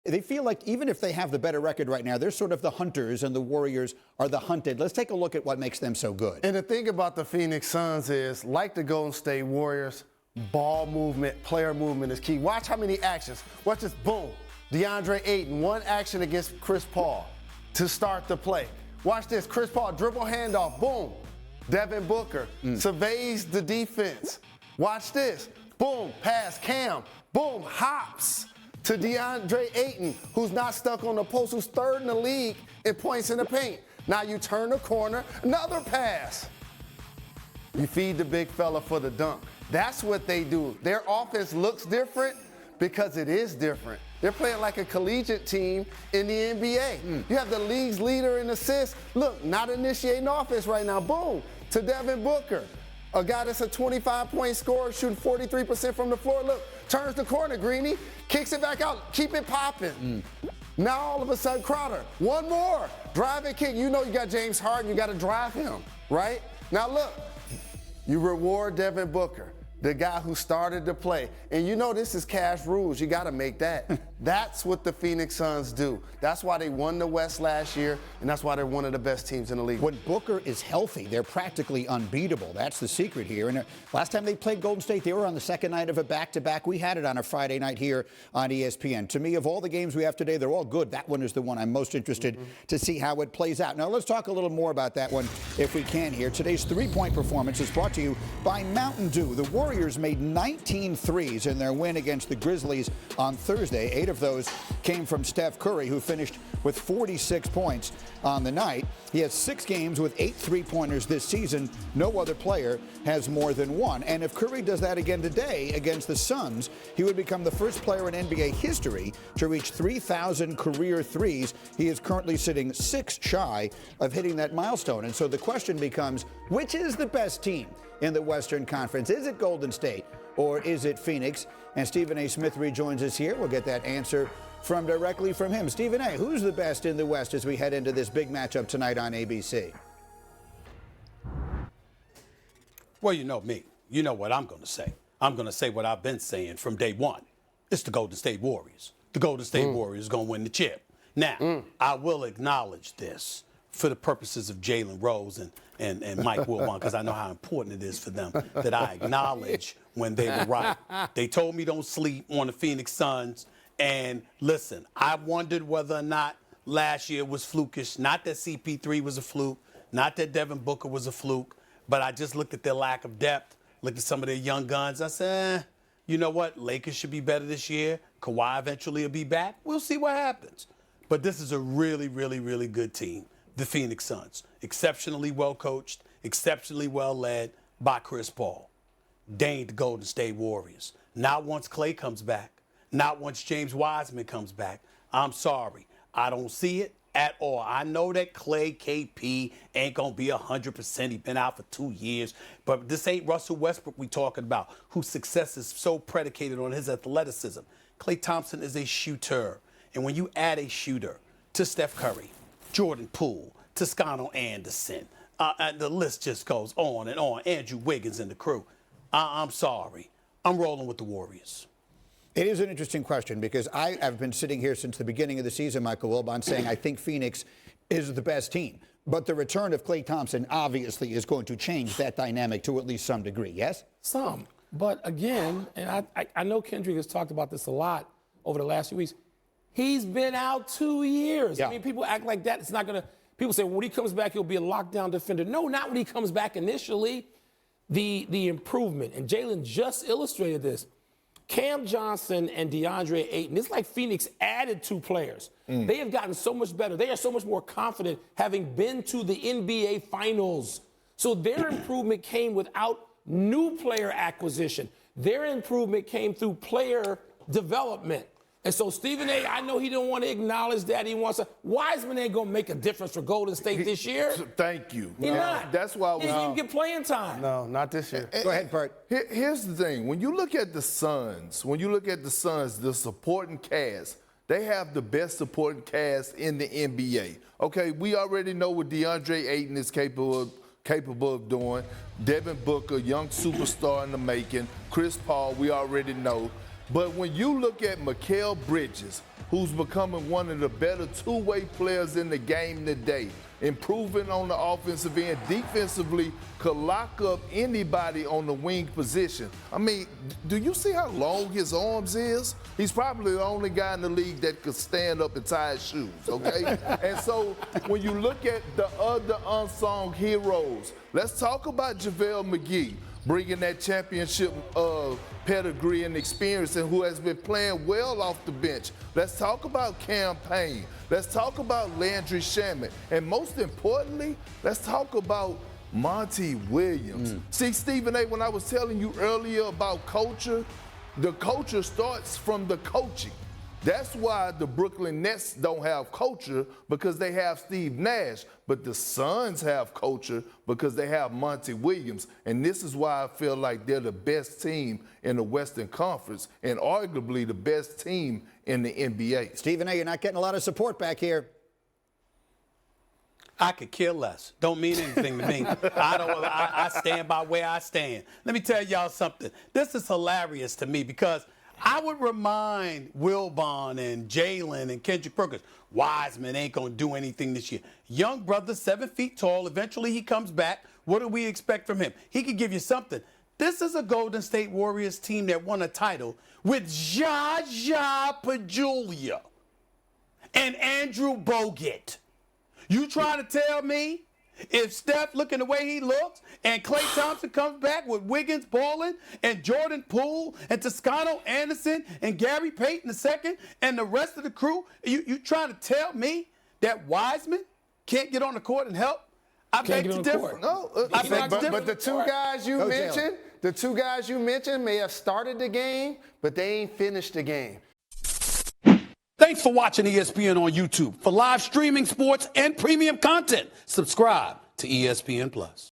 they feel like even if they have the better record right now, they're sort of the hunters and the Warriors are the hunted. Let's take a look at what makes them so good. And the thing about the Phoenix Suns is, like the Golden State Warriors, ball movement, player movement is key. Watch how many actions. Watch this, boom. DeAndre Ayton, one action against Chris Paul to start the play. Watch this, Chris Paul, dribble handoff, boom. Devin Booker surveys the defense. Watch this, boom, pass, Cam, boom, hops to DeAndre Ayton, who's not stuck on the post, who's third in the league in points in the paint. Now you turn the corner, another pass. You feed the big fella for the dunk. That's what they do. Their offense looks different because it is different. They're playing like a collegiate team in the NBA. You have the league's leader in assists. Look, not initiating offense right now. Boom, to Devin Booker. A guy that's a 25-point scorer, shooting 43% from the floor. Look, turns the corner, Greeny, kicks it back out, keep it popping. Now all of a sudden, Crowder, one more, drive and kick. You know you got James Harden, you got to drive him, right? Now look, you reward Devin Booker, the guy who started the play. And you know this is cash rules. You got to make that. That's what the Phoenix Suns do. That's why they won the West last year, and that's why they're one of the best teams in the league. When Booker is healthy, they're practically unbeatable. That's the secret here. And last time they played Golden State, they were on the second night of a back-to-back. We had it on a Friday night here on ESPN. To me, of all the games we have today, they're all good. That one is the one I'm most interested to see how it plays out. Now, let's talk a little more about that one if we can here. Today's three-point performance is brought to you by Mountain Dew. The Warriors made 19 threes in their win against the Grizzlies on Thursday. 8 of those came from Steph Curry, who finished with 46 points on the night. He has 6 games with 8 three-pointers this season. No other player has more than one. And if Curry does that again today against the Suns, he would become the first player in NBA history to reach 3,000 career threes. He is currently sitting 6 shy of hitting that milestone. And so the question becomes, which is the best team in the Western Conference? Is it Golden State or is it Phoenix? And Stephen A. Smith rejoins us here. We'll get that answer directly from him. Stephen A., who's the best in the West as we head into this big matchup tonight on ABC? Well, you know me. You know what I'm going to say. I'm going to say what I've been saying from day one. It's the Golden State Warriors. The Golden State Warriors are going to win the chip. Now, I will acknowledge this for the purposes of Jalen Rose and Mike Wilbon, because I know how important it is for them that I acknowledge when they were right. They told me don't sleep on the Phoenix Suns. And listen, I wondered whether or not last year was flukish. Not that CP3 was a fluke, not that Devin Booker was a fluke, but I just looked at their lack of depth, looked at some of their young guns. I said, you know what? Lakers should be better this year. Kawhi eventually will be back. We'll see what happens. But this is a really, really, really good team, the Phoenix Suns. Exceptionally well coached, exceptionally well led by Chris Paul. They ain't the Golden State Warriors. Not once Klay comes back. Not once James Wiseman comes back. I'm sorry. I don't see it at all. I know that Klay KP ain't going to be 100%. He's been out for 2 years. But this ain't Russell Westbrook we talking about, whose success is so predicated on his athleticism. Klay Thompson is a shooter. And when you add a shooter to Steph Curry, Jordan Poole, Toscano Anderson, and the list just goes on and on, Andrew Wiggins and the crew, I'm sorry. I'm rolling with the Warriors. It is an interesting question because I have been sitting here since the beginning of the season, Michael Wilbon, saying I think Phoenix is the best team. But the return of Klay Thompson obviously is going to change that dynamic to at least some degree, yes? Some. But again, and I know Kendrick has talked about this a lot over the last few weeks, he's been out 2 years. Yeah. I mean, people act like that. It's not going to – people say, well, when he comes back, he'll be a lockdown defender. No, not when he comes back initially. The improvement, and Jalen just illustrated this. Cam Johnson and DeAndre Ayton, it's like Phoenix added 2 players. They have gotten so much better. They are so much more confident having been to the NBA Finals. So their improvement came without new player acquisition. Their improvement came through player development. And so Stephen A., I know he don't want to acknowledge that. He wants to. Wiseman ain't going to make a difference for Golden State this year. Thank you. He's not. That's why he didn't even get playing time. No, not this year. Go ahead, Bert. Here's the thing. When you look at the Suns, the supporting cast, they have the best supporting cast in the NBA. Okay, we already know what DeAndre Ayton is capable of doing. Devin Booker, young superstar in the making. Chris Paul, we already know. But when you look at Mikal Bridges, who's becoming one of the better two-way players in the game today, improving on the offensive end, defensively, could lock up anybody on the wing position. I mean, do you see how long his arms is? He's probably the only guy in the league that could stand up and tie his shoes, okay? And so when you look at the other unsung heroes, let's talk about JaVale McGee, bringing that championship pedigree and experience, and who has been playing well off the bench. Let's talk about Cam Payne. Let's talk about Landry Shamet. And most importantly, let's talk about Monty Williams. See, Stephen A., when I was telling you earlier about culture, the culture starts from the coaching. That's why the Brooklyn Nets don't have culture, because they have Steve Nash. But the Suns have culture because they have Monty Williams. And this is why I feel like they're the best team in the Western Conference and arguably the best team in the NBA. Stephen A., you're not getting a lot of support back here. I could care less. Don't mean anything to me. I stand by where I stand. Let me tell y'all something. This is hilarious to me because I would remind Wilbon and Jalen and Kendrick Perkins, Wiseman ain't going to do anything this year. Young brother, 7 feet tall. Eventually he comes back. What do we expect from him? He could give you something. This is a Golden State Warriors team that won a title with Jaja Pajulia and Andrew Bogut. You trying to tell me if Steph looking the way he looks and Klay Thompson comes back with Wiggins balling and Jordan Poole and Toscano Anderson and Gary Payton II and the rest of the crew, you trying to tell me that Wiseman can't get on the court and help? I beg to differ. No, but the two guys you mentioned, may have started the game, but they ain't finished the game. Thanks for watching ESPN on YouTube. For live streaming sports and premium content, subscribe to ESPN+.